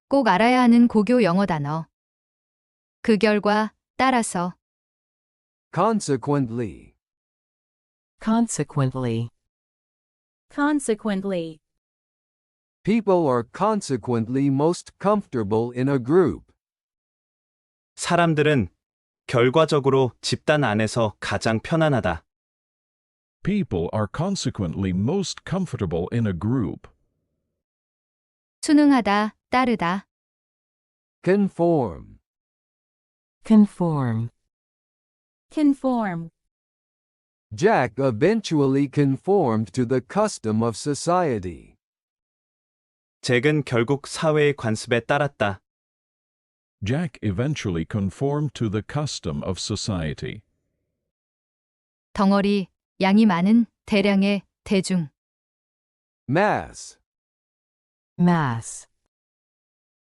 꼭 알아야 하는 고교 영어 단어. 그 결과, 따라서. Consequently. Consequently. Consequently. People are consequently most comfortable in a group. 사람들은 결과적으로 집단 안에서 가장 편안하다. People are consequently most comfortable in a group. 순응하다, 따르다. Conform. Conform. Conform. Jack eventually conformed to the custom of society. 잭은 결국 사회의 관습에 따랐다. Jack eventually conformed to the custom of society. 덩어리, 양이 많은, 대량의, 대중. Mass. Mass.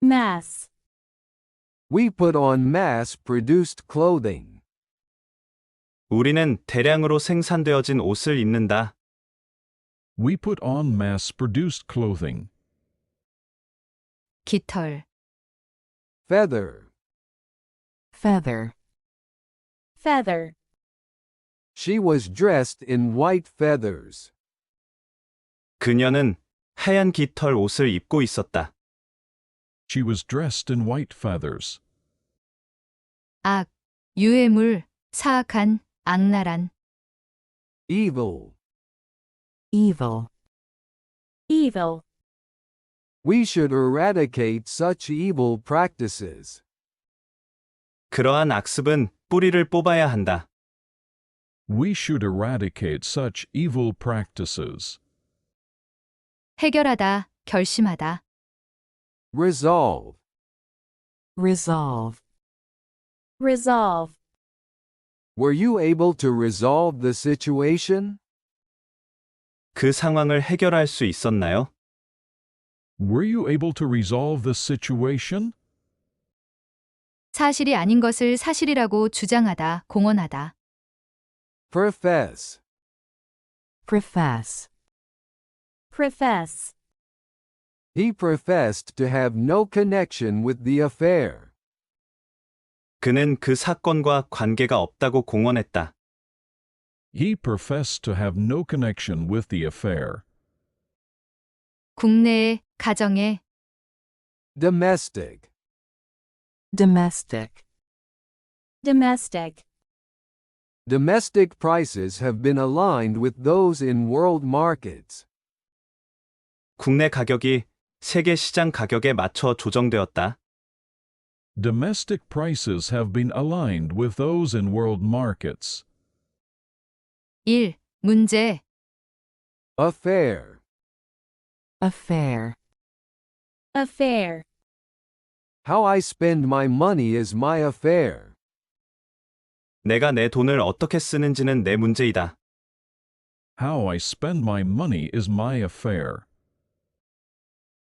Mass. We put on mass-produced clothing. 우리는 대량으로 생산되어진 옷을 입는다. We put on mass-produced clothing. 깃털. Feather. Feather. Feather. She was dressed in white feathers. 그녀는 하얀 깃털 옷을 입고 있었다. She was dressed in white feathers. 악, 유해물, 사악한, 악랄한. Evil. Evil. Evil. We should eradicate such evil practices. 그러한 악습은 뿌리를 뽑아야 한다. We should eradicate such evil practices. 해결하다, 결심하다. Resolve. Resolve. Resolve. Were you able to resolve the situation? 그 상황을 해결할 수 있었나요? Were you able to resolve the situation? 사실이 아닌 것을 사실이라고 주장하다, 공언하다. Profess. Profess. Profess. He professed to have no connection with the affair. 그는 그 사건과 관계가 없다고 공언했다. He professed to have no connection with the affair. 국내에, 가정에. Domestic. Domestic. Domestic. Domestic prices have been aligned with those in world markets. 국내 가격이 세계 시장 가격에 맞춰 조정되었다. Domestic prices have been aligned with those in world markets. 일, 문제. Affair. Affair. Affair. How I spend my money is my affair. 내가 내 돈을 어떻게 쓰는지는 내 문제이다. How I spend my money is my affair.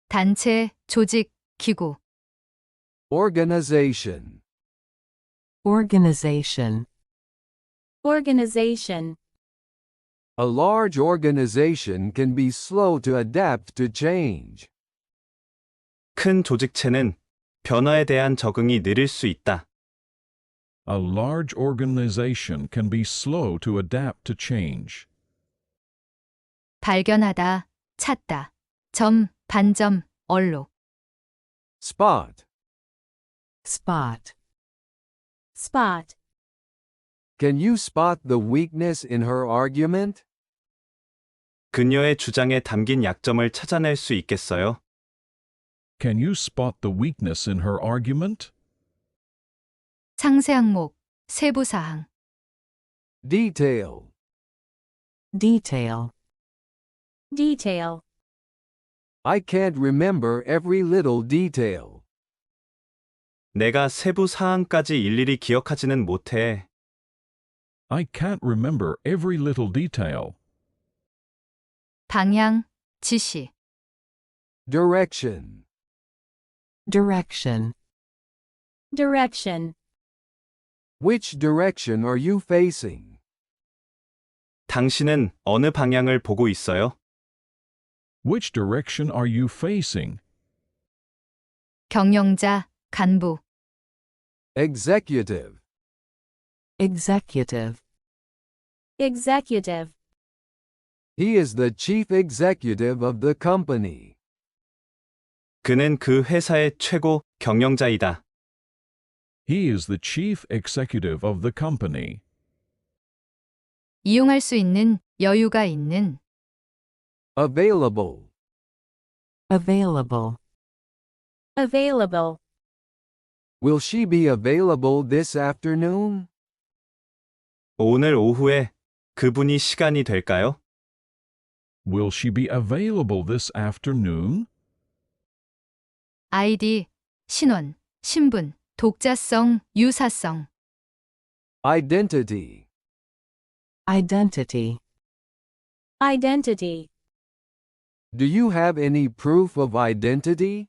단체, 조직, 기구. Organization. Organization. Organization. A large organization can be slow to adapt to change. 큰 조직체는 변화에 대한 적응이 느릴 수 있다. A large organization can be slow to adapt to change. 발견하다, 찾다. 점, 반점, 얼록. Spot. Spot. Spot. Can you spot the weakness in her argument? 그녀의 주장에 담긴 약점을 찾아낼 수 있겠어요? Can you spot the weakness in her argument? 상세 항목, 세부 사항. Detail. Detail. Detail. I can't remember every little detail. 내가 세부 사항까지 일일이 기억하지는 못해. I can't remember every little detail. 방향, 지시. Direction. Direction. Direction. Which direction are you facing? 당신은 어느 방향을 보고 있어요? Which direction are you facing? 경영자, 간부. Executive. Executive. Executive. He is the chief executive of the company. 그는 그 회사의 최고 경영자이다. He is the chief executive of the company. 이용할 수 있는, 여유가 있는. Available. Available. Available. Will she be available this afternoon? 오늘 오후에 그분이 시간이 될까요? Will she be available this afternoon? 아이디, 신원, 신분, 독자성, 유사성. Identity. Identity. Identity. Do you have any proof of identity?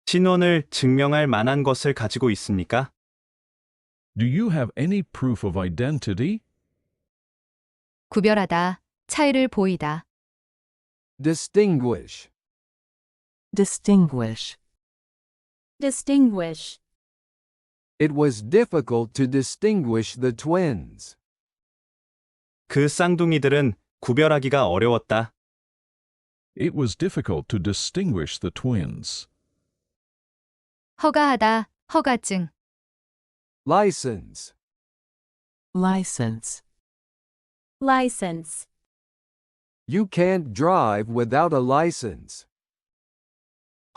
신원을 증명할 만한 것을 가지고 있습니까? Do you have any proof of identity? 구별하다, 차이를 보이다. Distinguish. Distinguish. Distinguish. It was difficult to distinguish the twins. 그 쌍둥이들은 구별하기가 어려웠다. It was difficult to distinguish the twins. 허가하다, 허가증. License. License. License. You can't drive without a license.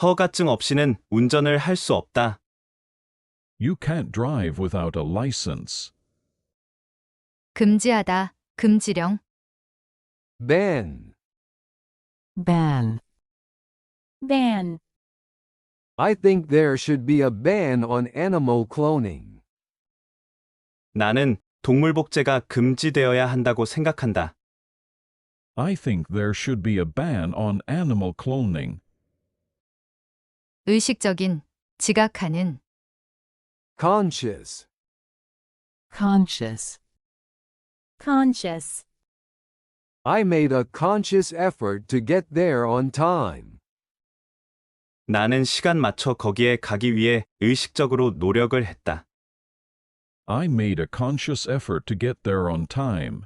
허가증 없이는 운전을 할 수 없다. You can't drive without a license. 금지하다, 금지령. Ban. Ban. Ban. I think there should be a ban on animal cloning. 나는 동물 복제가 금지되어야 한다고 생각한다. I think there should be a ban on animal cloning. 의식적인, 지각하는. Conscious. Conscious. Conscious. I made a conscious effort to get there on time. 나는 시간 맞춰 거기에 가기 위해 의식적으로 노력을 했다. I made a conscious effort to get there on time.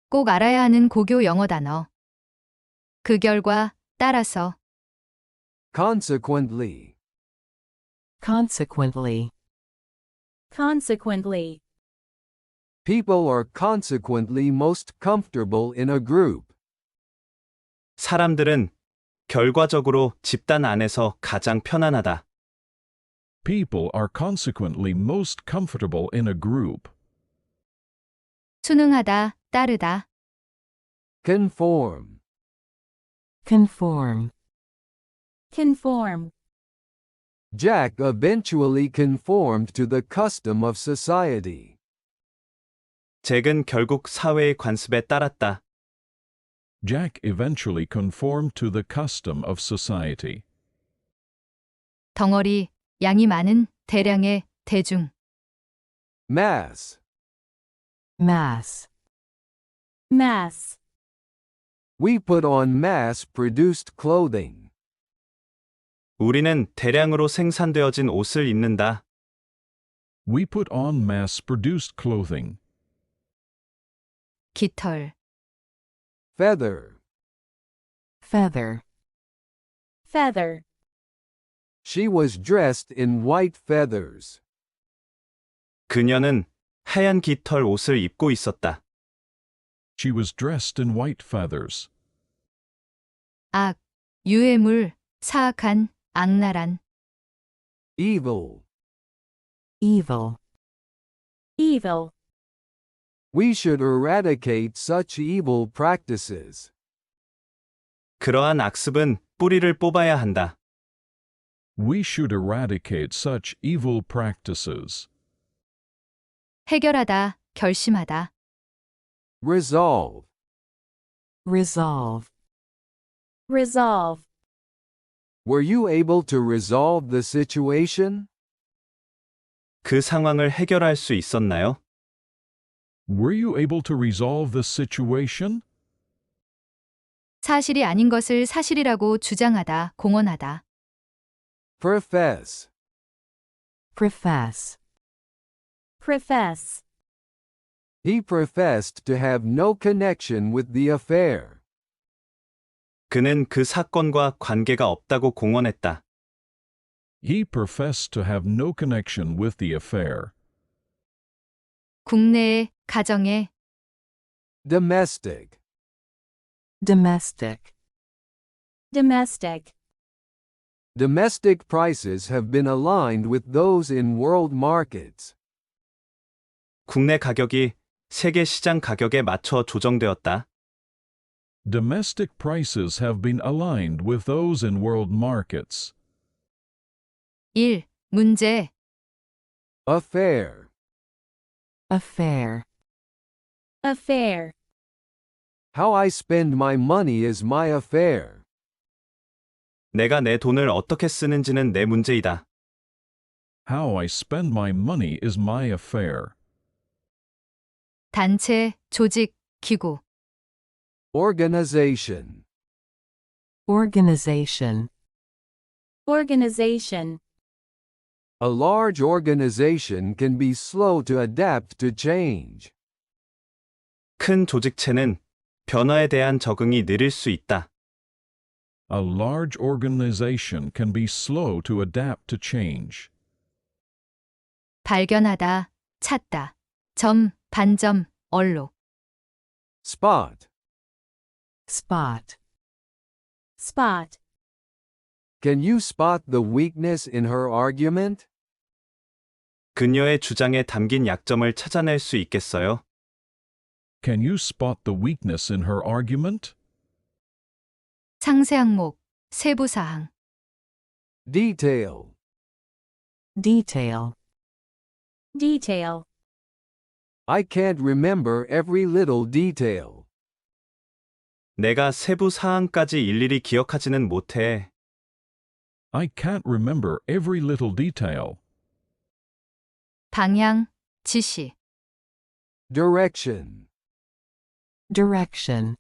꼭 알아야 하는 고교 영어 단어. 그 결과, 따라서. Consequently. Consequently. Consequently. People are consequently most comfortable in a group. 사람들은 결과적으로 집단 안에서 가장 편안하다. People are consequently most comfortable in a group. 순응하다, 따르다. Conform. Conform. Conform. Jack eventually conformed to the custom of society. 잭은 결국 사회의 관습에 따랐다. Jack eventually conformed to the custom of society. 덩어리, 양이 많은, 대량의, 대중. Mass. Mass. Mass. We put on mass-produced clothing. 우리는 대량으로 생산되어진 옷을 입는다. We put on mass-produced clothing. 깃털. Feather. Feather. Feather. She was dressed in white feathers. 그녀는 하얀 깃털 옷을 입고 있었다. She was dressed in white feathers. 악, 유해물, 사악한, 악랄한. Evil. Evil. Evil. We should eradicate such evil practices. 그러한 악습은 뿌리를 뽑아야 한다. We should eradicate such evil practices. 해결하다, 결심하다. Resolve. Resolve. Resolve. Were you able to resolve the situation? 그 상황을 해결할 수 있었나요? Were you able to resolve the situation? 사실이 아닌 것을 사실이라고 주장하다, 공언하다. Profess. Profess. Profess. He professed to have no connection with the affair. 그는 그 사건과 관계가 없다고 공언했다. He professed to have no connection with the affair. 국내에, 가정에, Domestic. Domestic. Domestic. Domestic prices have been aligned with those in world markets. 국내 가격이 세계 시장 가격에 맞춰 조정되었다. Domestic prices have been aligned with those in world markets. 1. 문제, Affair. Affair. Affair. How I spend my money is my affair. 내가 내 돈을 어떻게 쓰는지는 내 문제이다. How I spend my money is my affair. 단체, 조직, 기구. Organization. Organization. Organization. A large organization can be slow to adapt to change. 큰 조직체는 변화에 대한 적응이 느릴 수 있다. A large organization can be slow to adapt to change. 발견하다, 찾다. 점, 반점, 얼룩. Spot. Spot. Spot. Can you spot the weakness in her argument? 그녀의 주장에 담긴 약점을 찾아낼 수 있겠어요? Can you spot the weakness in her argument? 상세 항목, 세부 사항. Detail. Detail. Detail. I can't remember every little detail. 내가 세부 사항까지 일일이 기억하지는 못해. I can't remember every little detail. 방향, 지시. Direction. Direction.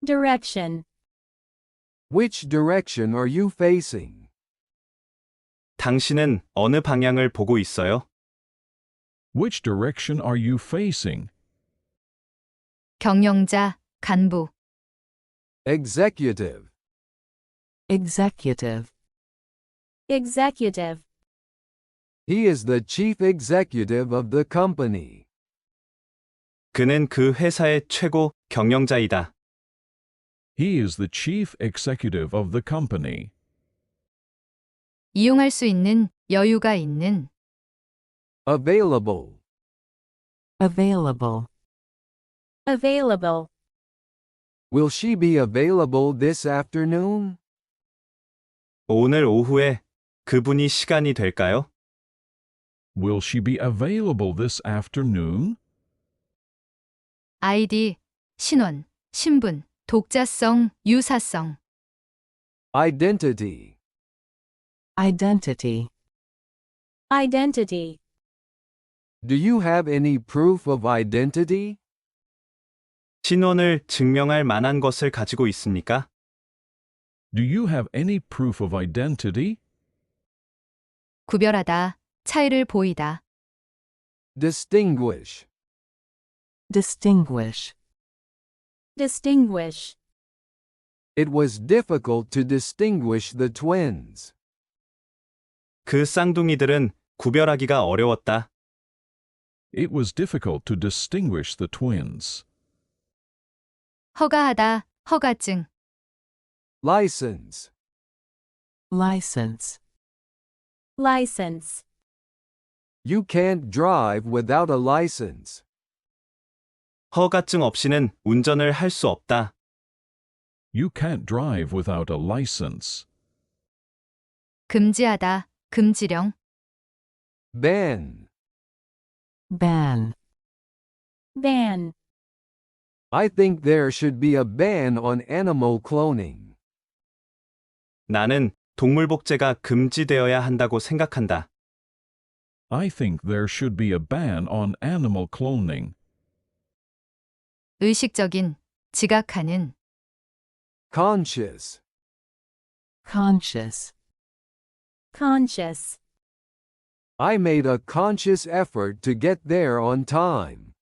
Direction. Which direction are you facing? 당신은 어느 방향을 보고 있어요? Which direction are you facing? 경영자, 간부. Executive. Executive. Executive. He is the chief executive of the company. 그는 그 회사의 최고 경영자이다. He is the chief executive of the company. 이용할 수 있는, 여유가 있는. Available. Available. Available. Will she be available this afternoon? 오늘 오후에 그분이 시간이 될까요? Will she be available this afternoon? 아이디, 신원, 신분, 독자성, 유사성. Identity. Identity. Identity. Do you have any proof of identity? 신원을 증명할 만한 것을 가지고 있습니까? Do you have any proof of identity? 구별하다, 차이를 보이다. Distinguish. Distinguish. Distinguish. It was difficult to distinguish the twins. 그 쌍둥이들은 구별하기가 어려웠다. It was difficult to distinguish the twins. 허가하다, 허가증. License. License. License. You can't drive without a license. 허가증 없이는 운전을 할 수 없다. You can't drive without a license. 금지하다, 금지령. Ban. Ban. Ban. I think there should be a ban on animal cloning. 나는 동물 복제가 금지되어야 한다고 생각한다. I think there should be a ban on animal cloning. 의식적인, 지각하는. conscious, conscious, conscious, I made a conscious effort to get there on time.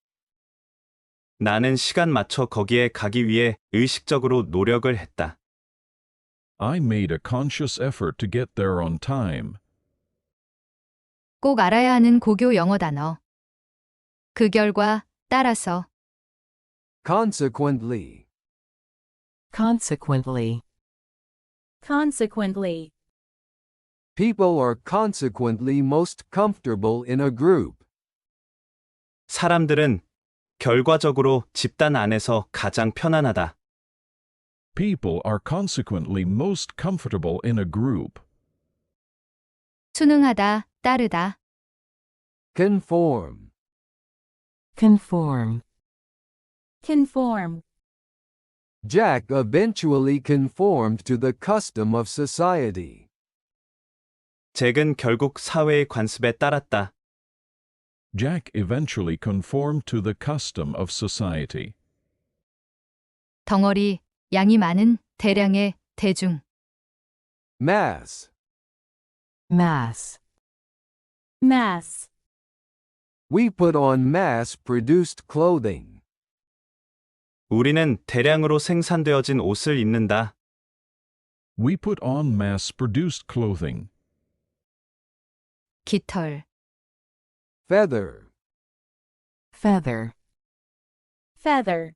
나는 시간 맞춰 거기에 가기 위해 의식적으로 노력을 했다. I made a conscious effort to get there on time. 꼭 알아야 하는 고교 영어 단어. 그 결과, 따라서, Consequently, consequently, consequently, people are consequently most comfortable in a group. 사람들은 결과적으로 집단 안에서 가장 편안하다. People are consequently most comfortable in a group. 순응하다, 따르다, Conform, conform, conform, Jack eventually conformed to the custom of society. 잭은 결국 사회의 관습에 따랐다. Jack eventually conformed to the custom of society. 덩어리, 양이 많은, 대량의, 대중, Mass, mass, mass, we put on mass-produced clothing. 우리는 대량으로 생산되어진 옷을 입는다. We put on mass-produced clothing. 깃털, Feather, feather, feather,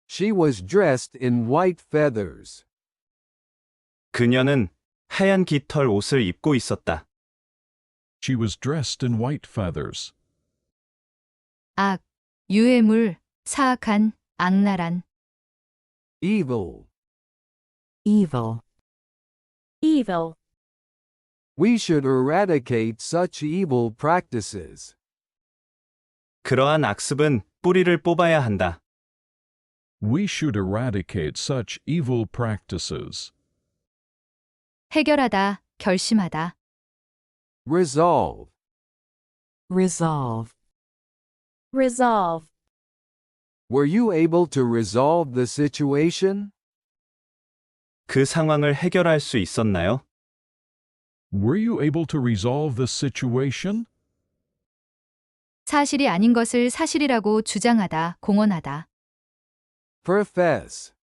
she was dressed in white feathers. 그녀는 하얀 깃털 옷을 입고 있었다. She was dressed in white feathers. 악, 유해물, 사악한, 악랄한, Evil, evil, evil, we should eradicate such evil practices. 그러한 악습은 뿌리를 뽑아야 한다. We should eradicate such evil practices. 해결하다, 결심하다, Resolve, resolve, resolve, were you able to resolve the situation? 그 상황을 해결할 수 있었나요? Were you able to resolve the situation? 사실이 아닌 것을 사실이라고 주장하다, 공언하다, Profess,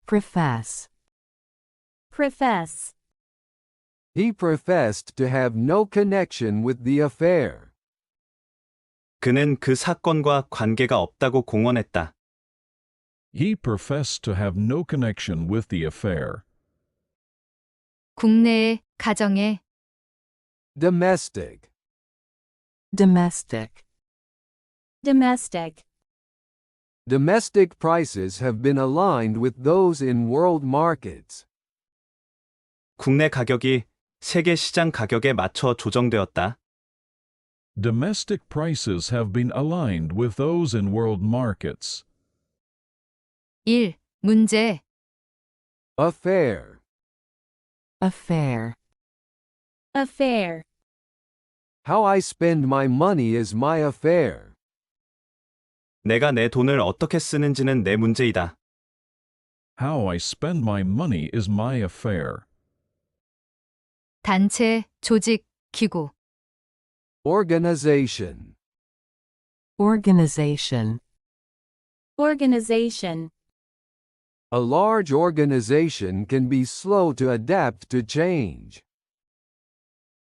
profess, profess, he professed to have no connection with the affair. 그는 그 사건과 관계가 없다고 공언했다. He professed to have no connection with the affair. 국내에, 가정에, Domestic, domestic, domestic, domestic prices have been aligned with those in world markets. 국내 가격이 세계 시장 가격에 맞춰 조정되었다. Domestic prices have been aligned with those in world markets. 1. 문제, Affair, affair, affair, how I spend my money is my affair. 내가 내 돈을 어떻게 쓰는지는 내 문제이다. How I spend my money is my affair. 단체, 조직, 기구, Organization, organization, organization, a large organization can be slow to adapt to change.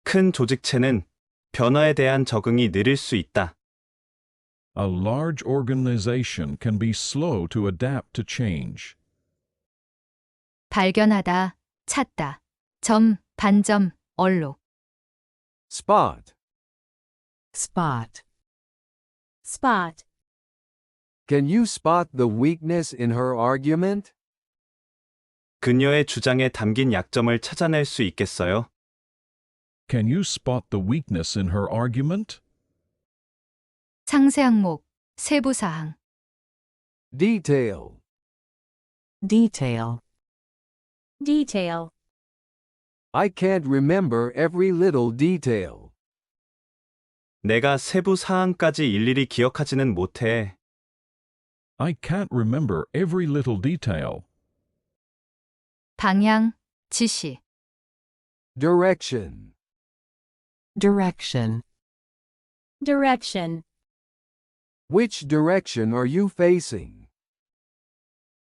큰 조직체는 변화에 대한 적응이 느릴 수 있다. A large organization can be slow to adapt to change. 발견하다, 찾다, 점, 반점, 언로, Spot, spot, spot, can you spot the weakness in her argument? 그녀의 주장에 담긴 약점을 찾아낼 수 있겠어요? Can you spot the weakness in her argument? 상세 항목, 세부 사항, Detail, detail, detail, I can't remember every little detail. 내가 세부 사항까지 일일이 기억하지는 못해. I can't remember every little detail. 방향, 지시. Direction. Direction. Direction. Which direction are you facing?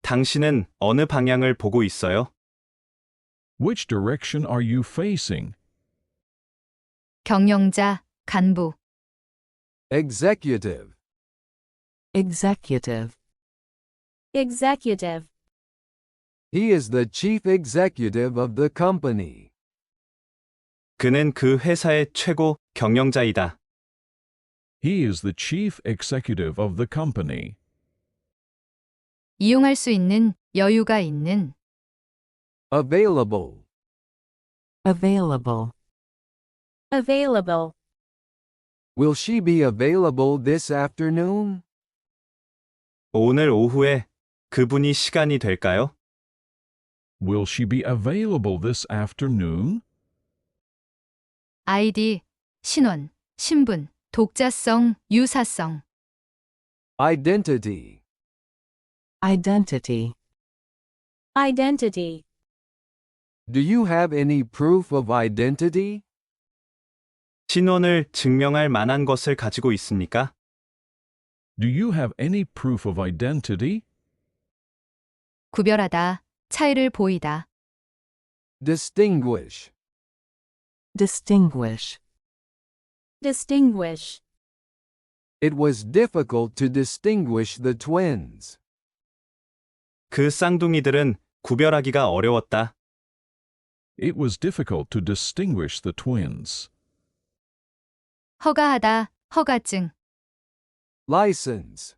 당신은 어느 방향을 보고 있어요? Which direction are you facing? 경영자, 간부. Executive. Executive. Executive. He is the chief executive of the company. 그는 그 회사의 최고 경영자이다. He is the chief executive of the company. 이용할 수 있는, 여유가 있는. Available. Available. Available. Will she be available this afternoon? 오늘 오후에 그분이 시간이 될까요? Will she be available this afternoon? 아이디, 신원, 신분, 독자성, 유사성. Identity. Identity. Identity. Do you have any proof of identity? 신원을 증명할 만한 것을 가지고 있습니까? Do you have any proof of identity? 구별하다, 차이를 보이다. Distinguish. Distinguish. Distinguish. It was difficult to distinguish the twins. 그 쌍둥이들은 구별하기가 어려웠다. It was difficult to distinguish the twins. 허가하다, 허가증. License.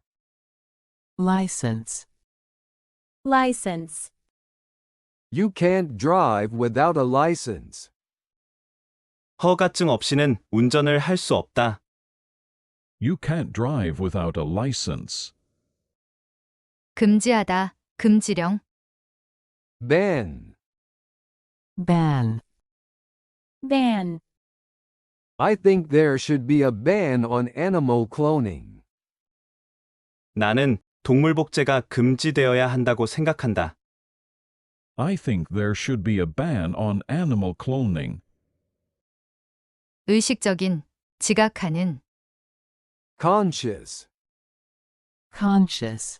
License. License. You can't drive without a license. 허가증 없이는 운전을 할 수 없다. You can't drive without a license. 금지하다, 금지령. Ban. Ban. Ban. I think there should be a ban on animal cloning. 나는 동물 복제가 금지되어야 한다고 생각한다. I think there should be a ban on animal cloning. 의식적인, 지각하는. Conscious. Conscious.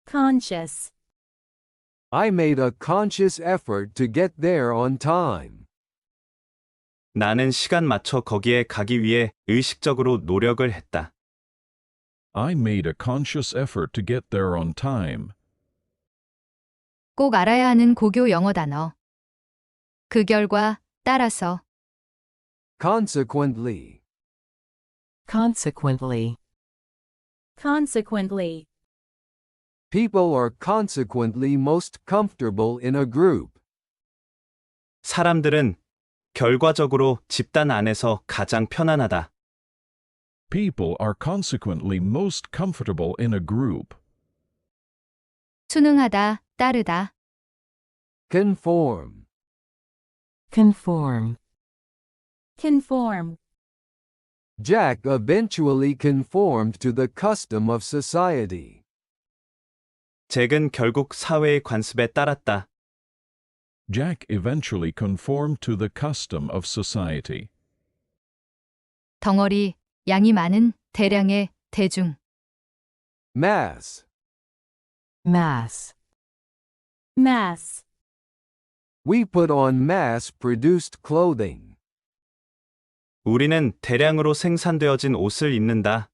Conscious. I made a conscious effort to get there on time. 나는 시간 맞춰 거기에 가기 위해 의식적으로 노력을 했다. I made a conscious effort to get there on time. 꼭 알아야 하는 고교 영어 단어. 그 결과, 따라서. Consequently. Consequently. Consequently. People are consequently most comfortable in a group. 사람들은 결과적으로 집단 안에서 가장 편안하다. People are consequently most comfortable in a group. 순응하다, 따르다. Conform. Conform. Conform. Jack eventually conformed to the custom of society. 잭은 결국 사회의 관습에 따랐다. Jack eventually conformed to the custom of society. 덩어리, 양이 많은, 대량의, 대중. Mass. Mass. Mass. We put on mass-produced clothing. 우리는 대량으로 생산되어진 옷을 입는다.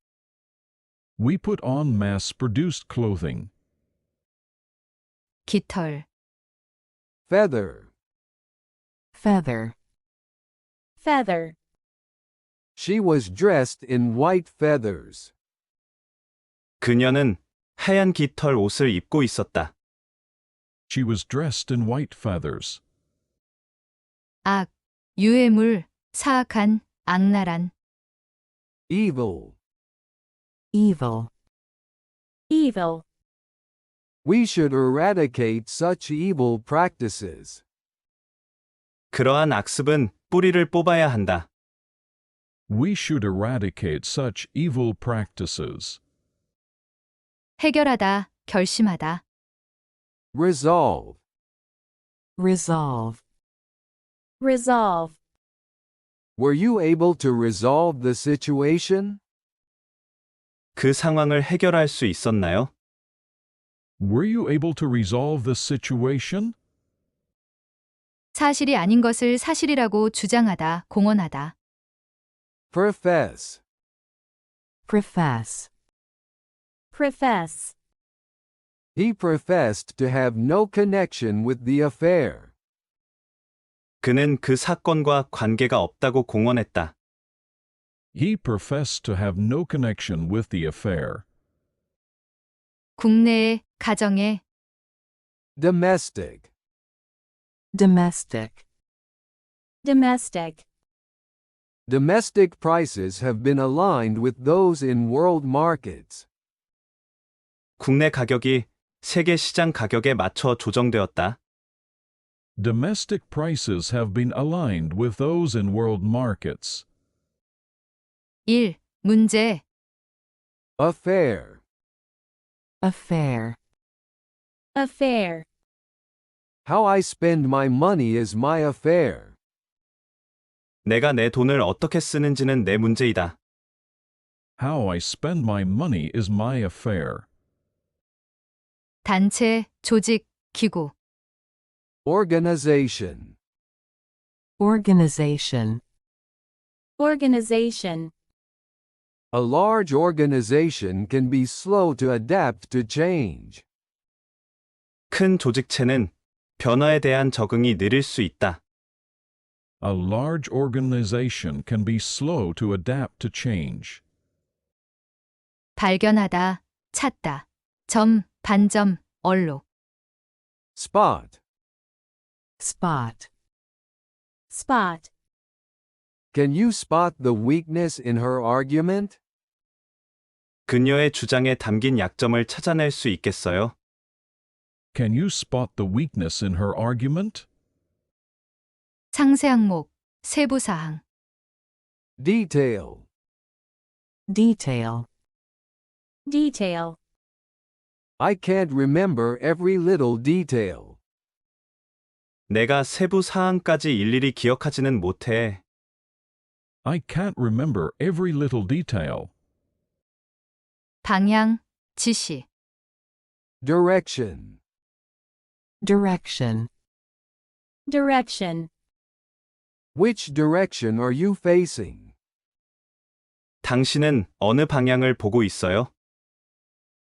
We put on mass-produced clothing. 깃털. Feather. Feather. Feather. She was dressed in white feathers. 그녀는 하얀 깃털 옷을 입고 있었다. She was dressed in white feathers. 악, 유해물, 사악한, 악랄한. Evil. Evil. Evil. We should eradicate such evil practices. 그러한 악습은 뿌리를 뽑아야 한다. We should eradicate such evil practices. 해결하다, 결심하다. Resolve. Resolve. resolve, Were you able to resolve the situation? 그 상황을 해결할 수 있었나요? Were you able to resolve the situation? 사실이 아닌 것을 사실이라고 주장하다, 공언하다. Profess. Profess. profess, He professed to have no connection with the affair. 그는 그 사건과 관계가 없다고 공언했다. He professed to have no connection with the affair. 국내에, 가정에, Domestic. Domestic. domestic, Domestic prices have been aligned with those in world markets. 국내 가격이 세계 시장 가격에 맞춰 조정되었다. Domestic prices have been aligned with those in world markets. 1. 문제, Affair. Affair. affair, How I spend my money is my affair. 내가 내 돈을 어떻게 쓰는지는 내 문제이다. How I spend my money is my affair. 단체, 조직, 기구. Organization. Organization. organization, A large organization can be slow to adapt to change. 큰 조직체는 변화에 대한 적응이 느릴 수 있다. A large organization can be slow to adapt to change. 발견하다, 찾다. 점, 반점, 얼룩. Spot. Spot. spot, Can you spot the weakness in her argument? 그녀의 주장에 담긴 약점을 찾아낼 수 있겠어요? Can you spot the weakness in her argument? 상세 항목, 세부 사항. Detail. Detail. detail, I can't remember every little detail. 내가 세부 사항까지 일일이 기억하지는 못해. I can't remember every little detail. 방향, 지시. Direction. Direction. direction, Which direction are you facing? 당신은 어느 방향을 보고 있어요?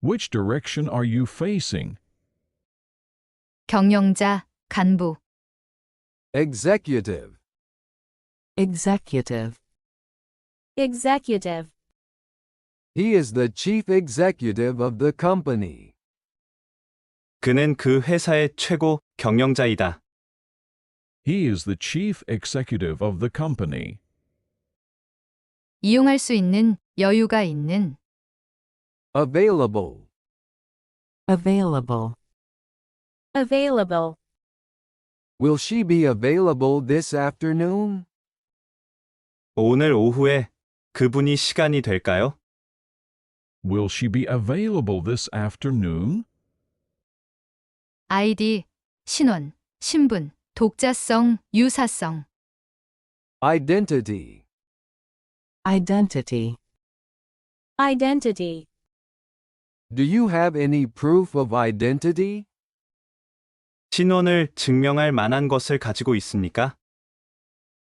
Which direction are you facing? 경영자, 간부. Executive. Executive. executive, He is the chief executive of the company. 그는 그 회사의 최고 경영자이다. He is the chief executive of the company. 이용할 수 있는, 여유가 있는. Available. Available. available, Will she be available this afternoon? 오늘 오후에 그분이 시간이 될까요? Will she be available this afternoon? 아이디, 신원, 신분, 독자성, 유사성. Identity. Identity. identity, Do you have any proof of identity? 신원을 증명할 만한 것을 가지고 있습니까?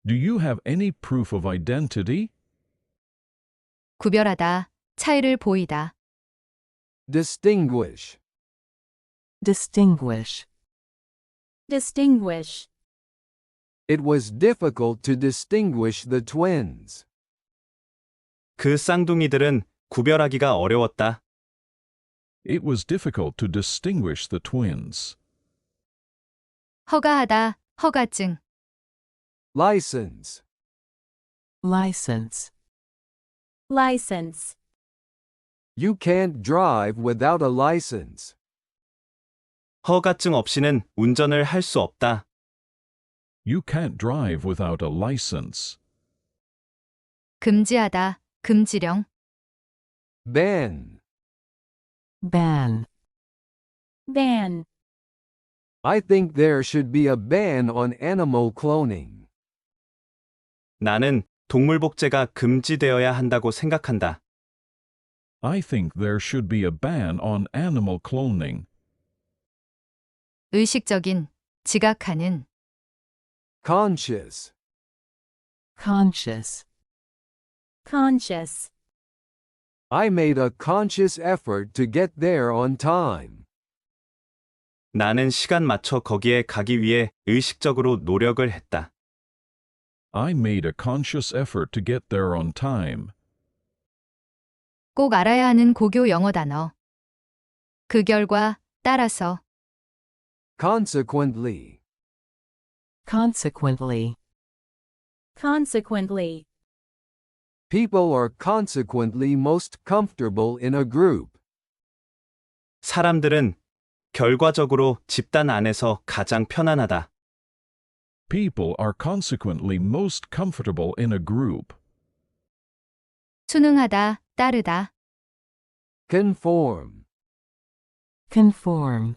Do you have any proof of identity? 구별하다, 차이를 보이다. Distinguish. Distinguish. distinguish, It was difficult to distinguish the twins. 그 쌍둥이들은 구별하기가 어려웠다. It was difficult to distinguish the twins. 허가하다, 허가증. License. License. license, You can't drive without a license. 허가증 없이는 운전을 할 수 없다. You can't drive without a license. 금지하다, 금지령. Ban. Ban. ban, I think there should be a ban on animal cloning. 나는 동물 복제가 금지되어야 한다고 생각한다. I think there should be a ban on animal cloning. 의식적인, 지각하는, Conscious. Conscious. Conscious. I made a conscious effort to get there on time. 나는 시간 맞춰 거기에 가기 위해 의식적으로 노력을 했다. I made a conscious effort to get there on time. 꼭 알아야 하는 고교 영어 단어. 그 결과, 따라서, Consequently. Consequently. Consequently. People are consequently most comfortable in a group. 사람들은 결과적으로 집단 안에서 가장 편안하다. People are consequently most comfortable in a group. 순응하다, 따르다, Conform. Conform.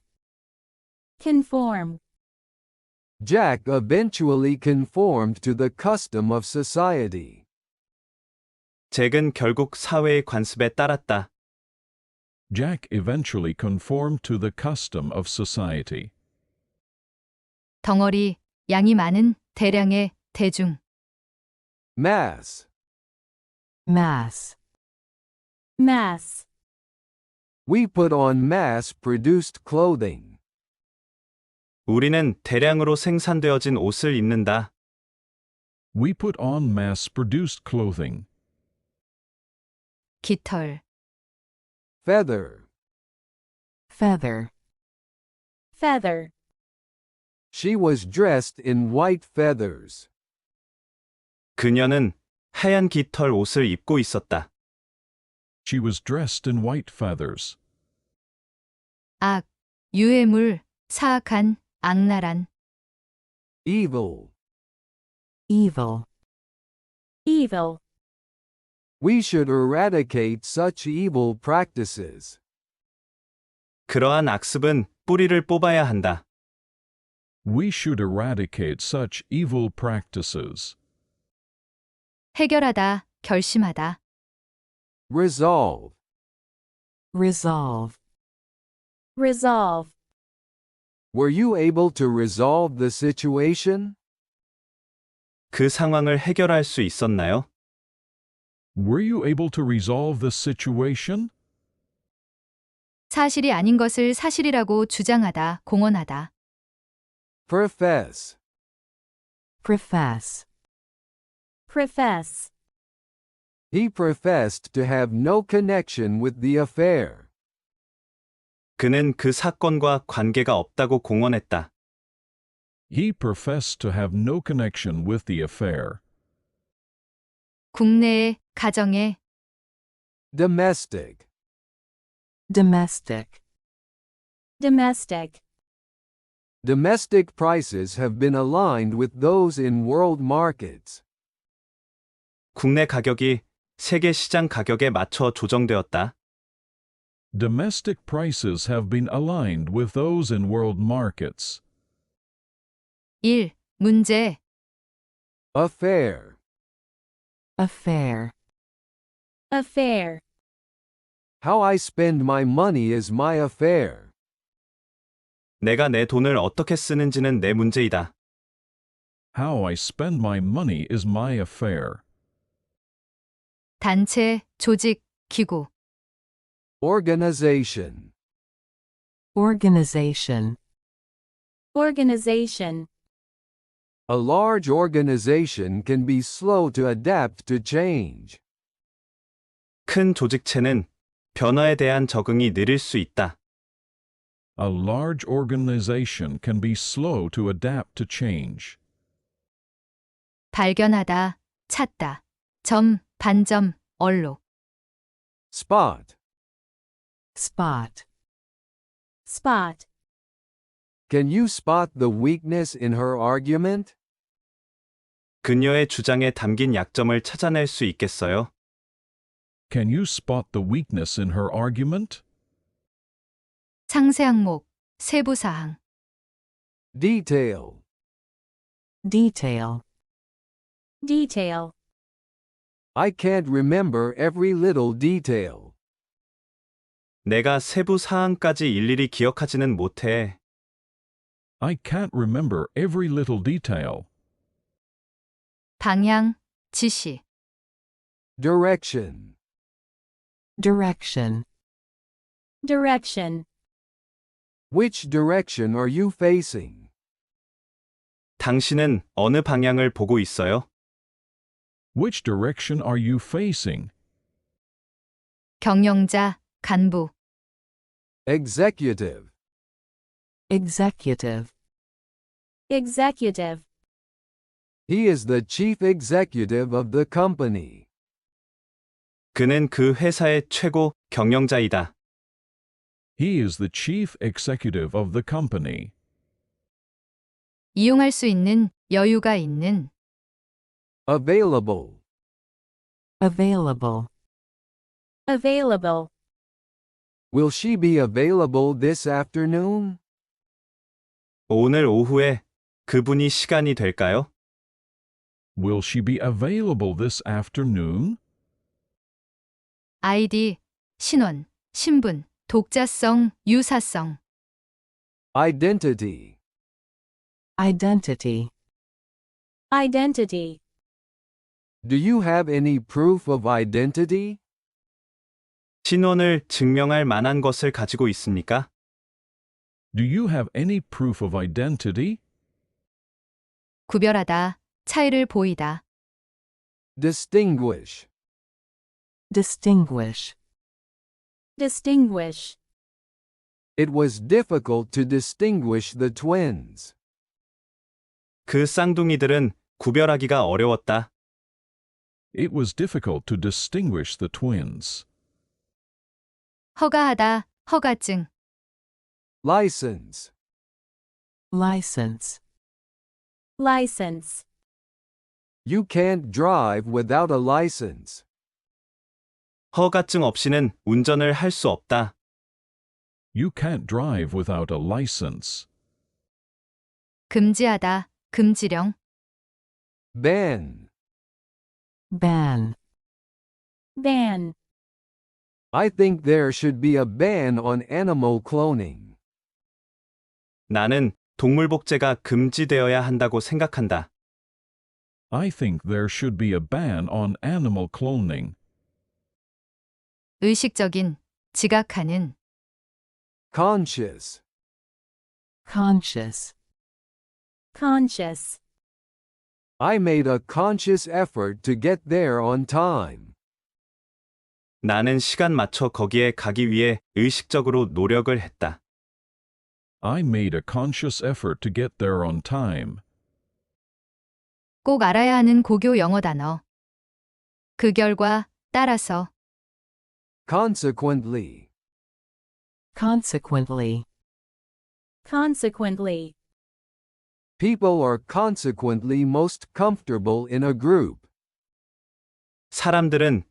Conform. Jack eventually conformed to the custom of society. 잭은 결국 사회의 관습에 따랐다. Jack eventually conformed to the custom of society. 덩어리, 양이 많은, 대량의, 대중, Mass. Mass. Mass. We put on mass-produced clothing. 우리는 대량으로 생산되어진 옷을 입는다. We put on mass-produced clothing. 깃털, Feather. Feather. Feather. She was dressed in white feathers. 그녀는 하얀 깃털 옷을 입고 있었다. She was dressed in white feathers. 악, 유해물, 사악한, 악랄한, Evil. Evil. Evil. We should eradicate such evil practices. 그러한 악습은 뿌리를 뽑아야 한다. We should eradicate such evil practices. 해결하다, 결심하다, Resolve. Resolve. Resolve. Were you able to resolve the situation? 그 상황을 해결할 수 있었나요? Were you able to resolve the situation? 사실이 아닌 것을 사실이라고 주장하다, 공언하다, Profess. Profess. Profess. He professed to have no connection with the affair. 그는 그 사건과 관계가 없다고 공언했다. He professed to have no connection with the affair. 국내에, 가정에, Domestic. Domestic. Domestic. Domestic prices have been aligned with those in world markets. 국내 가격이 세계 시장 가격에 맞춰 조정되었다. Domestic prices have been aligned with those in world markets. 1. 문제, Affair. Affair. Affair. How I spend my money is my affair. 내가 내 돈을 어떻게 쓰는지는 내 문제이다. How I spend my money is my affair. 단체, 조직, 기구, Organization. Organization. Organization. A large organization can be slow to adapt to change. 큰 조직체는 변화에 대한 적응이 느릴 수 있다. A large organization can be slow to adapt to change. 발견하다, 찾다, 점, 반점, 언록, Spot. Spot. Spot. Can you spot the weakness in her argument? 그녀의 주장에 담긴 약점을 찾아낼 수 있겠어요? Can you spot the weakness in her argument? 상세 항목, 세부 사항, Detail. Detail. Detail. I can't remember every little detail. 내가 세부 사항까지 일일이 기억하지는 못해. I can't remember every little detail. 방향, 지시. Direction. Direction. Direction. Which direction are you facing? 당신은 어느 방향을 보고 있어요? Which direction are you facing? 경영자, 간부. Executive. Executive. Executive. He is the chief executive of the company. 그는 그 회사의 최고 경영자이다. He is the chief executive of the company. 이용할 수 있는, 여유가 있는. Available. Available. Available. Will she be available this afternoon? 오늘 오후에 그분이 시간이 될까요? Will she be available this afternoon? 아이디, 신원, 신분, 독자성, 유사성. Identity. Identity. Identity. Do you have any proof of identity? 신원을 증명할 만한 것을 가지고 있습니까? Do you have any proof of identity? 구별하다, 차이를 보이다. Distinguish. Distinguish. Distinguish. It was difficult to distinguish the twins. 그 쌍둥이들은 구별하기가 어려웠다. It was difficult to distinguish the twins. 허가하다, 허가증. License. License. License. You can't drive without a license. 허가증 없이는 운전을 할 수 없다. You can't drive without a license. 금지하다, 금지령. Ban. Ban. Ban. I think there should be a ban on animal cloning. 나는 동물 복제가 금지되어야 한다고 생각한다. I think there should be a ban on animal cloning. 의식적인, 지각하는. Conscious. Conscious. Conscious. I made a conscious effort to get there on time. 나는 시간 맞춰 거기에 가기 위해 의식적으로 노력을 했다. I made a conscious effort to get there on time. 꼭 알아야 하는 고교 영어 단어. 그 결과, 따라서. Consequently. Consequently. Consequently. People are consequently most comfortable in a group. 사람들은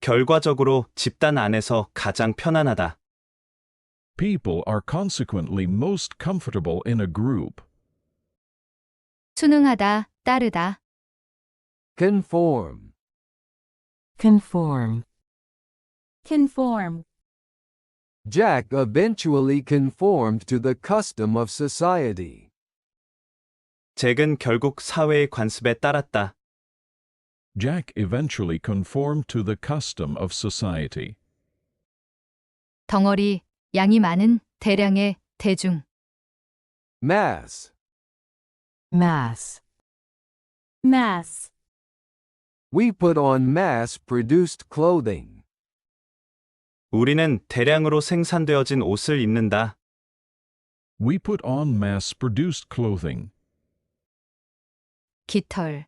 결과적으로 집단 안에서 가장 편안하다. People are consequently most comfortable in a group. 순응하다, 따르다. Conform. Conform. Conform. Jack eventually conformed to the custom of society. 잭은 결국 사회의 관습에 따랐다. Jack eventually conformed to the custom of society. 덩어리, 양이 많은, 대량의, 대중. Mass. Mass. Mass. We put on mass-produced clothing. 우리는 대량으로 생산되어진 옷을 입는다. We put on mass-produced clothing. 깃털.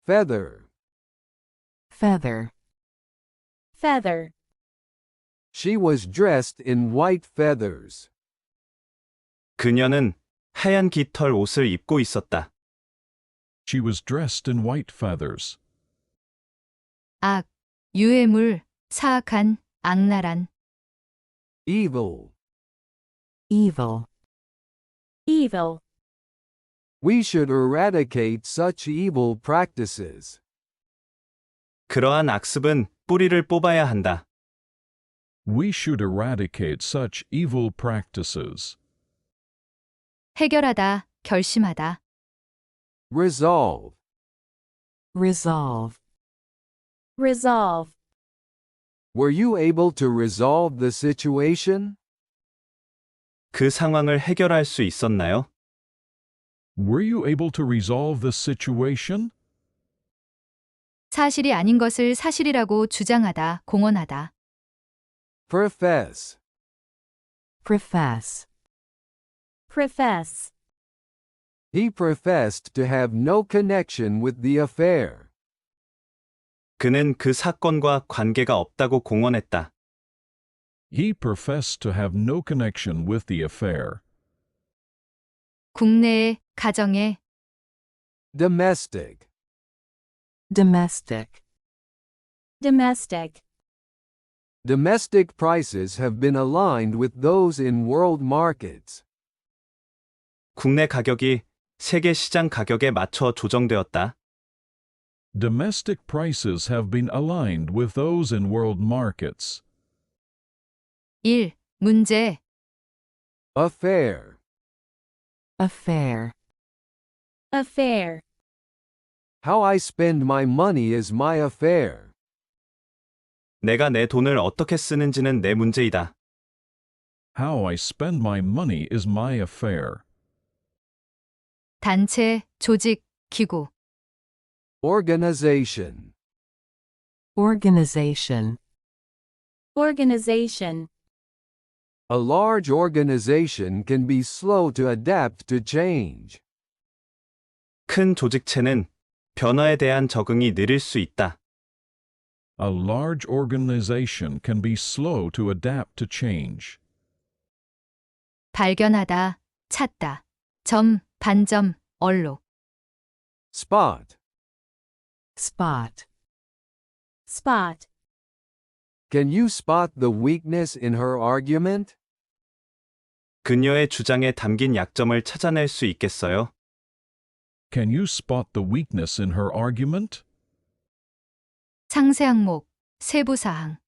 Feather. Feather. Feather. She was dressed in white feathers. 그녀는 하얀 깃털 옷을 입고 있었다. She was dressed in white feathers. 악, 유해물, 사악한, 악랄한. Evil. Evil. evil, We should eradicate such evil practices. 그러한 악습은 뿌리를 뽑아야 한다. We should eradicate such evil practices. 해결하다, 결심하다. Resolve. Resolve. resolve, Were you able to resolve the situation? 그 상황을 해결할 수 있었나요? Were you able to resolve the situation? 사실이 아닌 것을 사실이라고 주장하다, 공언하다. Profess. Profess. profess, He professed to have no connection with the affair. 그는 그 사건과 관계가 없다고 공언했다. He professed to have no connection with the affair. 국내에, 가정에, Domestic. Domestic. domestic, Domestic prices have been aligned with those in world markets. 국내 가격이 세계 시장 가격에 맞춰 조정되었다. Domestic prices have been aligned with those in world markets. 1. 문제, Affair. Affair. affair, How I spend my money is my affair. 내가 내 돈을 어떻게 쓰는지는 내 문제이다. How I spend my money is my affair. 단체, 조직, 기구. Organization. Organization. organization, A large organization can be slow to adapt to change. 큰 조직체는 변화에 대한 적응이 느릴 수 있다. A large organization can be slow to adapt to change. 발견하다, 찾다. 점, 반점, 얼록. Spot. Spot. spot, Can you spot the weakness in her argument? 그녀의 주장에 담긴 약점을 찾아낼 수 있겠어요? Can you spot the weakness in her argument? 상세 항목, 세부 사항.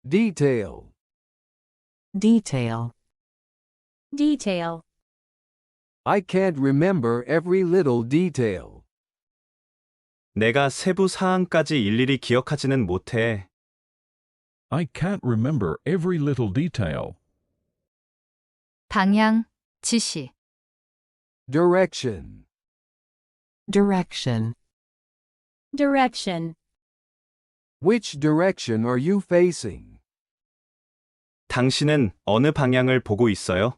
Detail. Detail. detail, I can't remember every little detail. 내가 세부 사항까지 일일이 기억하지는 못해. I can't remember every little detail. 방향, 지시. Direction. Direction. direction, Which direction are you facing? 당신은 어느 방향을 보고 있어요?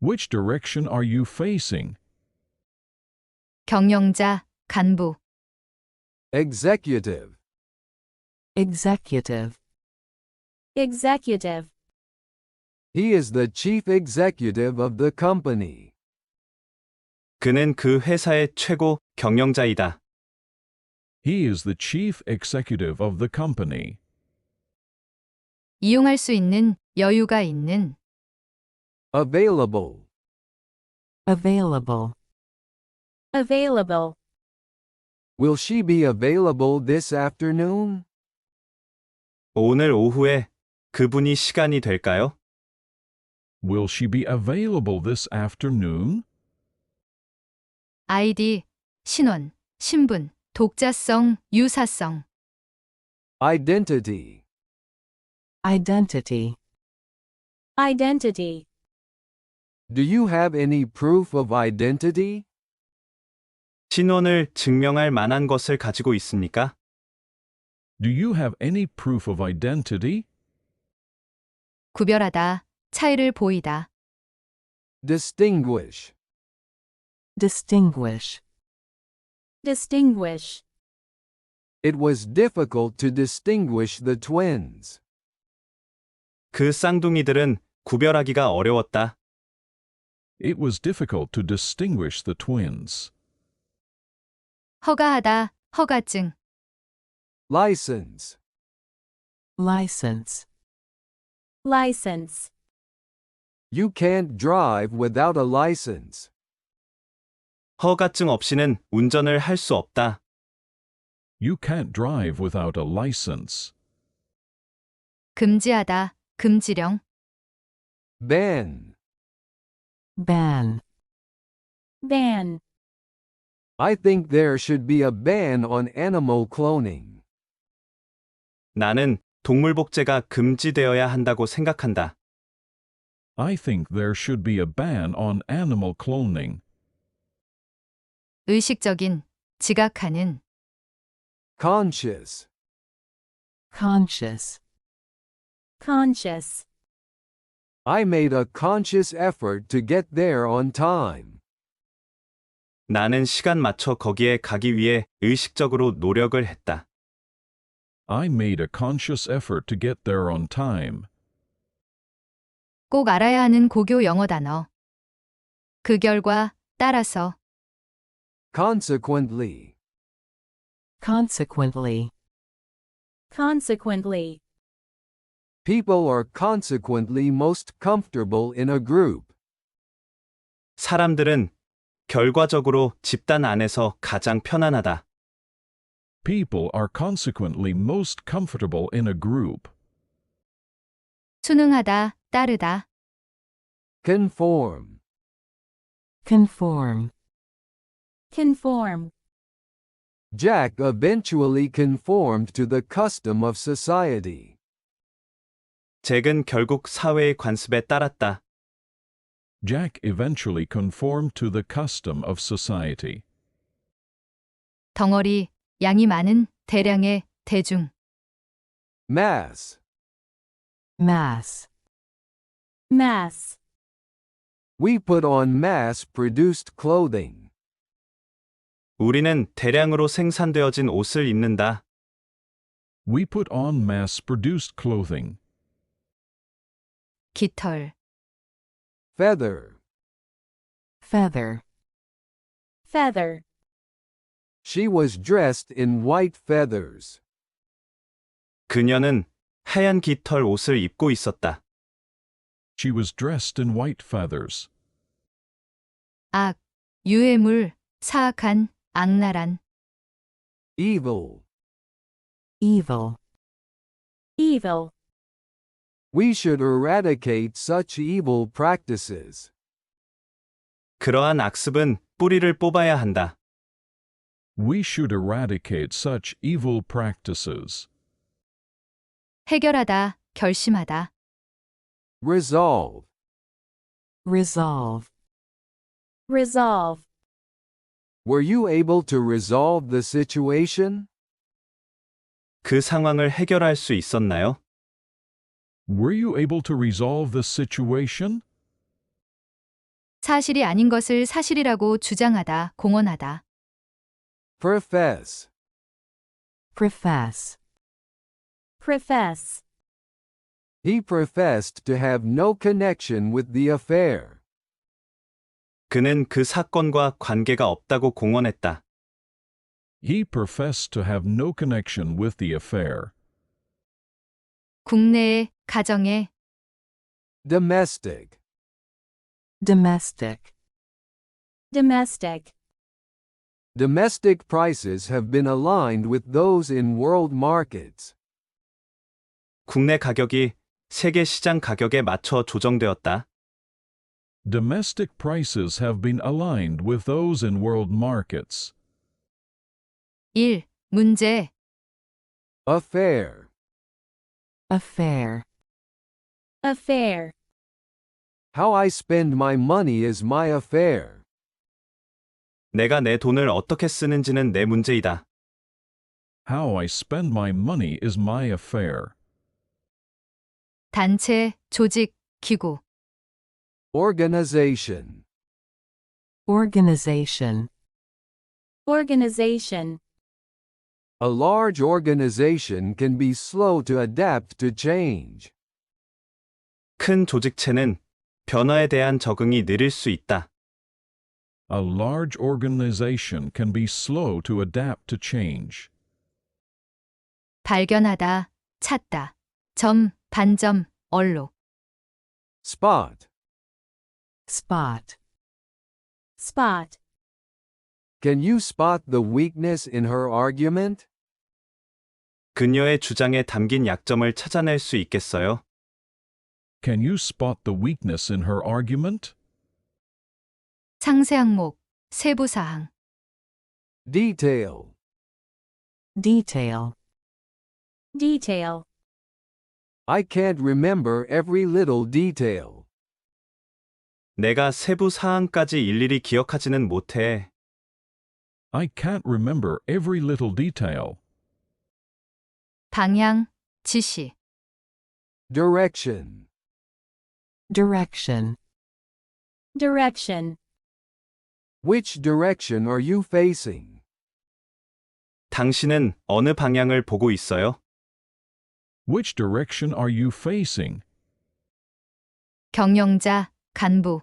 Which direction are you facing? 경영자, 간부. Executive. Executive. executive, He is the chief executive of the company. 그는 그 회사의 최고 경영자이다. He is the chief executive of the company. 이용할 수 있는, 여유가 있는. Available. Available. available, Will she be available this afternoon? 오늘 오후에 그분이 시간이 될까요? Will she be available this afternoon? 아이디, 신원, 신분, 독자성, 유사성. Identity. Identity. identity, Do you have any proof of identity? 신원을 증명할 만한 것을 가지고 있습니까? Do you have any proof of identity? 구별하다, 차이를 보이다. Distinguish. Distinguish. distinguish, It was difficult to distinguish the twins. 그 쌍둥이들은 구별하기가 어려웠다. It was difficult to distinguish the twins. 허가하다, 허가증. License. License. license, You can't drive without a license. 허가증 없이는 운전을 할 수 없다. You can't drive without a license. 금지하다, 금지령. Ban. ban, ban, I think there should be a ban on animal cloning. 나는 동물 복제가 금지되어야 한다고 생각한다. I think there should be a ban on animal cloning. 의식적인, 지각하는. Conscious. conscious, conscious, I made a conscious effort to get there on time. 나는 시간 맞춰 거기에 가기 위해 의식적으로 노력을 했다. I made a conscious effort to get there on time. 꼭 알아야 하는 고교 영어 단어. 그 결과, 따라서. Consequently. consequently, consequently, People are consequently most comfortable in a group. 사람들은 결과적으로 집단 안에서 가장 편안하다. People are consequently most comfortable in a group. 순응하다, 따르다. Conform. conform, conform, Jack eventually conformed to the custom of society. 잭은 결국 사회의 관습에 따랐다. Jack eventually conformed to the custom of society. 덩어리, 양이 많은, 대량의, 대중. Mass. mass, mass, We put on mass-produced clothing. 우리는 대량으로 생산되어진 옷을 입는다. We put on mass-produced clothing. 깃털. Feather. feather, feather, She was dressed in white feathers. 그녀는 하얀 깃털 옷을 입고 있었다. She was dressed in white feathers. 악, 유해물, 사악한, 악랄한. Evil. evil, evil, We should eradicate such evil practices. 그러한 악습은 뿌리를 뽑아야 한다. We should eradicate such evil practices. 해결하다, 결심하다. Resolve. resolve, resolve, Were you able to resolve the situation? 그 상황을 해결할 수 있었나요? Were you able to resolve the situation? 사실이 아닌 것을 사실이라고 주장하다, 공언하다. Profess. profess, profess, He professed to have no connection with the affair. 그는 그 사건과 관계가 없다고 공언했다. He professed to have no connection with the affair. 국내에, 가정에. Domestic. domestic, domestic, Domestic prices have been aligned with those in world markets. 국내 가격이 세계 시장 가격에 맞춰 조정되었다. Domestic prices have been aligned with those in world markets. 1. 문제. Affair. affair, affair, How I spend my money is my affair. 내가 내 돈을 어떻게 쓰는지는 내 문제이다. How I spend my money is my affair. 단체, 조직, 기구. Organization. organization, organization, A large organization can be slow to adapt to change. 큰 조직체는 변화에 대한 적응이 느릴 수 있다. A large organization can be slow to adapt to change. 발견하다, 찾다. 점, 반점, 얼로. Spot. Spot. Spot. Can you spot the weakness in her argument? 그녀의 주장에 담긴 약점을 찾아낼 수 있겠어요? Can you spot the weakness in her argument? 상세 항목, 세부 사항. Detail. Detail. Detail. I can't remember every little detail. 내가 세부 사항까지 일일이 기억하지는 못해. I can't remember every little detail. 방향, 지시. Direction. Direction. Direction. Which direction are you facing? 당신은 어느 방향을 보고 있어요? Which direction are you facing? 경영자, 간부.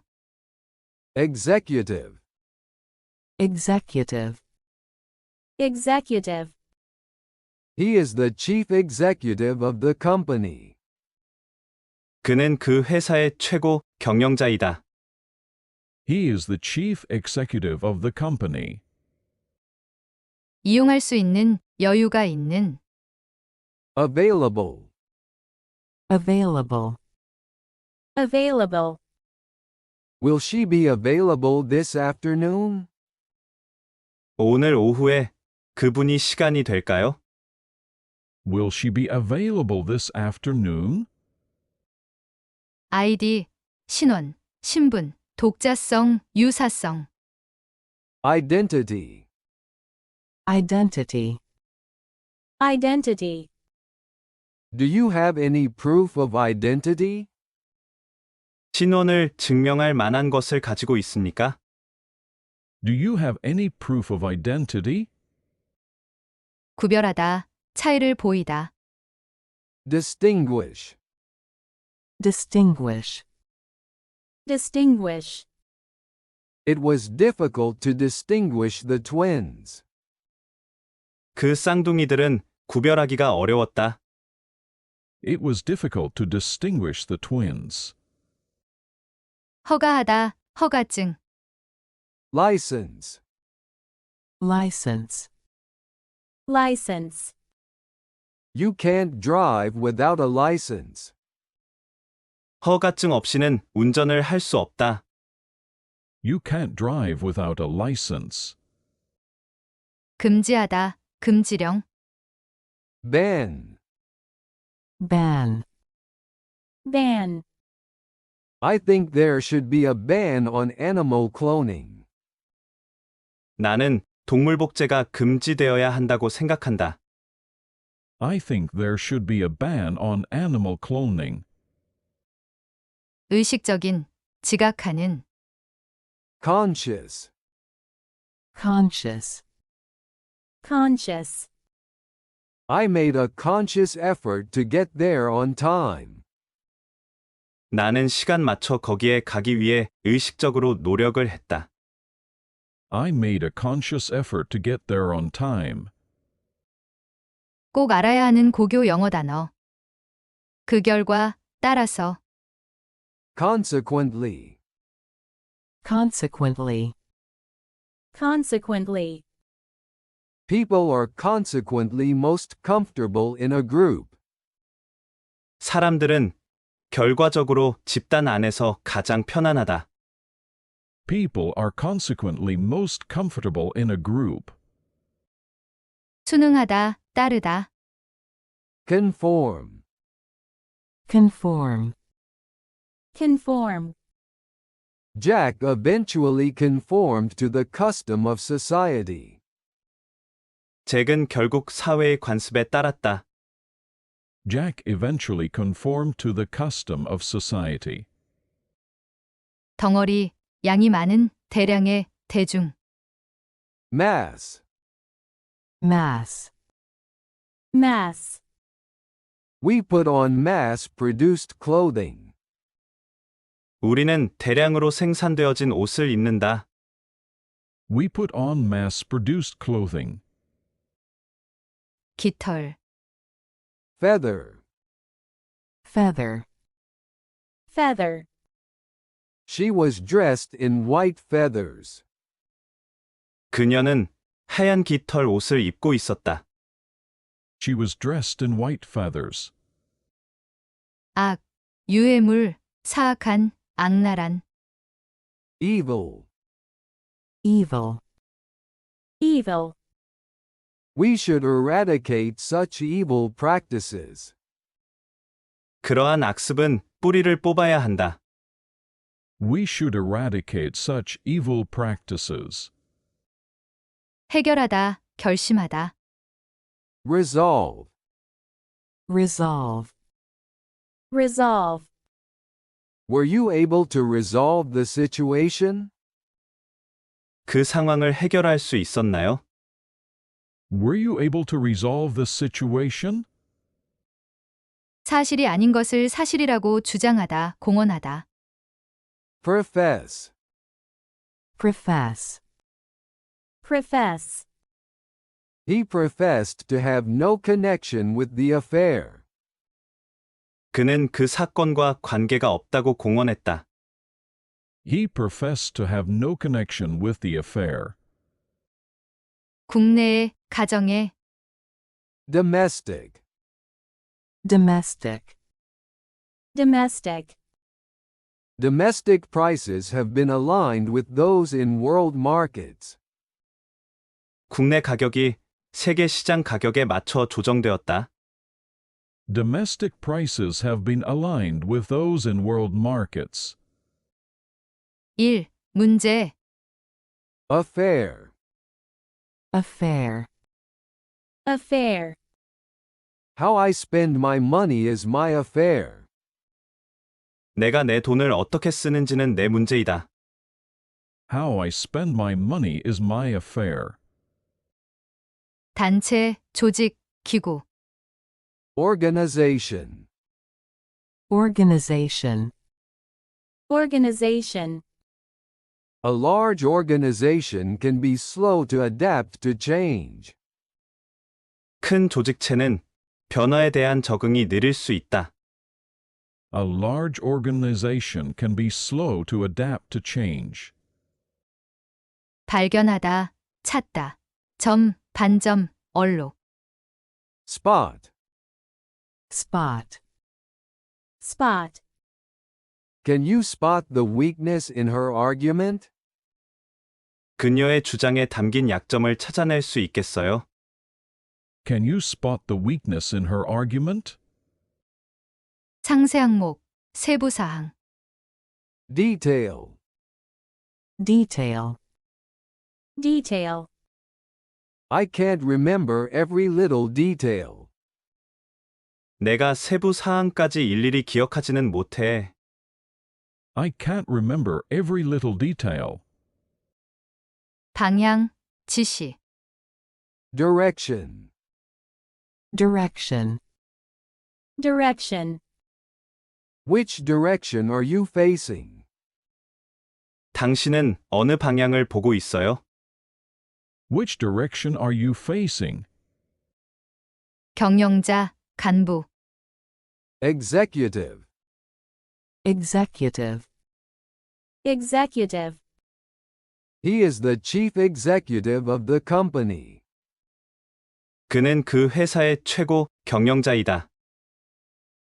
Executive. Executive. Executive. He is the chief executive of the company. 그는 그 회사의 최고 경영자이다. He is the chief executive of the company. 이용할 수 있는, 여유가 있는. Available. Available. Available. Will she be available this afternoon? 오늘 오후에 그분이 시간이 될까요? Will she be available this afternoon? 아이디, 신원, 신분, 독자성, 유사성. Identity. Identity. Identity. Do you have any proof of identity? 신원을 증명할 만한 것을 가지고 있습니까? Do you have any proof of identity? 구별하다, 차이를 보이다. Distinguish. Distinguish. Distinguish. It was difficult to distinguish the twins. 그 쌍둥이들은 구별하기가 어려웠다. It was difficult to distinguish the twins. 허가하다, 허가증. License. License. License. You can't drive without a license. 허가증 없이는 운전을 할 수 없다. You can't drive without a license. 금지하다, 금지령. Ban. Ban. Ban. I think there should be a ban on animal cloning. 나는 동물 복제가 금지되어야 한다고 생각한다. I think there should be a ban on animal cloning. 의식적인, 지각하는. Conscious. Conscious. Conscious. I made a conscious effort to get there on time. 나는 시간 맞춰 거기에 가기 위해 의식적으로 노력을 했다. I made a conscious effort to get there on time. 꼭 알아야 하는 고교 영어 단어. 그 결과, 따라서. Consequently. Consequently. Consequently. People are consequently most comfortable in a group. 사람들은 결과적으로 집단 안에서 가장 편안하다. People are consequently most comfortable in a group. 순응하다, 따르다. Conform. Conform. Conform. Jack eventually conformed to the custom of society. 잭은 결국 사회의 관습에 따랐다. Jack eventually conformed to the custom of society. 덩어리, 양이 많은, 대량의, 대중. Mass. Mass. Mass. We put on mass-produced clothing. 우리는 대량으로 생산되어진 옷을 입는다. We put on mass-produced clothing. 깃털. Feather. Feather. Feather. She was dressed in white feathers. 그녀는 하얀 깃털 옷을 입고 있었다. She was dressed in white feathers. 악, 유해물, 사악한, 악랄한. Evil. evil, evil, We should eradicate such evil practices. 그러한 악습은 뿌리를 뽑아야 한다. We should eradicate such evil practices. 해결하다, 결심하다. Resolve. resolve, resolve, Were you able to resolve the situation? 그 상황을 해결할 수 있었나요? Were you able to resolve the situation? 사실이 아닌 것을 사실이라고 주장하다, 공언하다. Profess. profess, profess, He professed to have no connection with the affair. 그는 그 사건과 관계가 없다고 공언했다. He professed to have no connection with the affair. 국내에, 가정에, Domestic. domestic, domestic, Domestic prices have been aligned with those in world markets. 국내 가격이 세계 시장 가격에 맞춰 조정되었다. Domestic prices have been aligned with those in world markets. 1. 문제, Affair. affair, affair, How I spend my money is my affair. 내가 내 돈을 어떻게 쓰는지는 내 문제이다. How I spend my money is my affair. 단체, 조직, 기구. Organization. organization, organization, A large organization can be slow to adapt to change. 큰 조직체는 변화에 대한 적응이 느릴 수 있다. A large organization can be slow to adapt to change. 발견하다, 찾다. 점, 반점, 얼록. Spot. spot, spot, Can you spot the weakness in her argument? 그녀의 주장에 담긴 약점을 찾아낼 수 있겠어요? Can you spot the weakness in her argument? 상세 항목, 세부 사항. Detail. detail, detail, I can't remember every little detail. 내가 세부 사항까지 일일이 기억하지는 못해. I can't remember every little detail. 방향, 지시. Direction. direction, direction, Which direction are you facing? 당신은 어느 방향을 보고 있어요? Which direction are you facing? 경영자, 간부. Executive. executive, executive, He is the chief executive of the company. 그는 그 회사의 최고 경영자이다.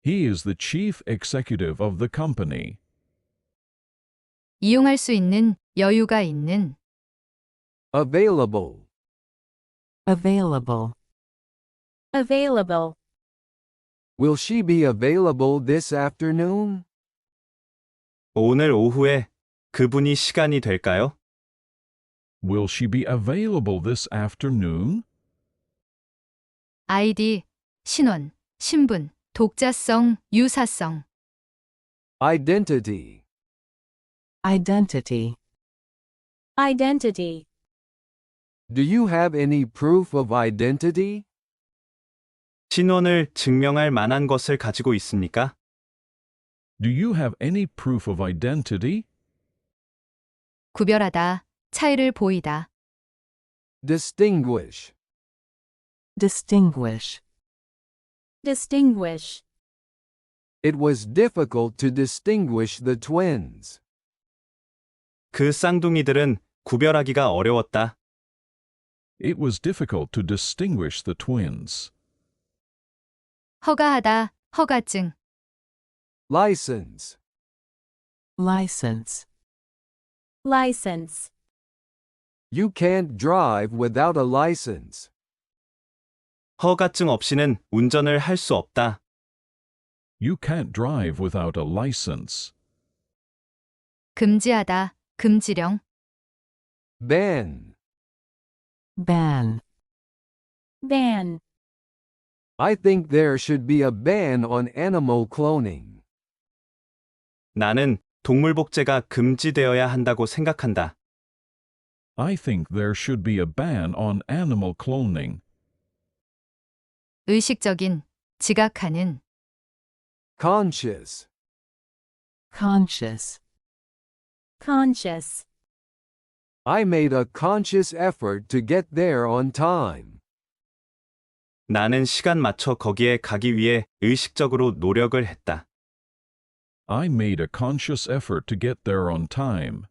He is the chief executive of the company. 이용할 수 있는, 여유가 있는. Available. available, available, Will she be available this afternoon? 오늘 오후에 그분이 시간이 될까요? Will she be available this afternoon? 아이디, 신원, 신분, 독자성, 유사성. Identity. identity, identity, Do you have any proof of identity? 신원을 증명할 만한 것을 가지고 있습니까? Do you have any proof of identity? 구별하다, 차이를 보이다. Distinguish. distinguish, distinguish, It was difficult to distinguish the twins. 그 쌍둥이들은 구별하기가 어려웠다. It was difficult to distinguish the twins. 허가하다, 허가증. license, license, license, you can't drive without a license. 허가증 없이는 운전을 할 수 없다. You can't drive without a license. 금지하다, 금지령. ban, ban, ban, I think there should be a ban on animal cloning. 나는 동물 복제가 금지되어야 한다고 생각한다. I think there should be a ban on animal cloning. 의식적인, 지각하는. conscious, conscious, conscious, I made a conscious effort to get there on time. 나는 시간 맞춰 거기에 가기 위해 의식적으로 노력을 했다. I made a conscious effort to get there on time.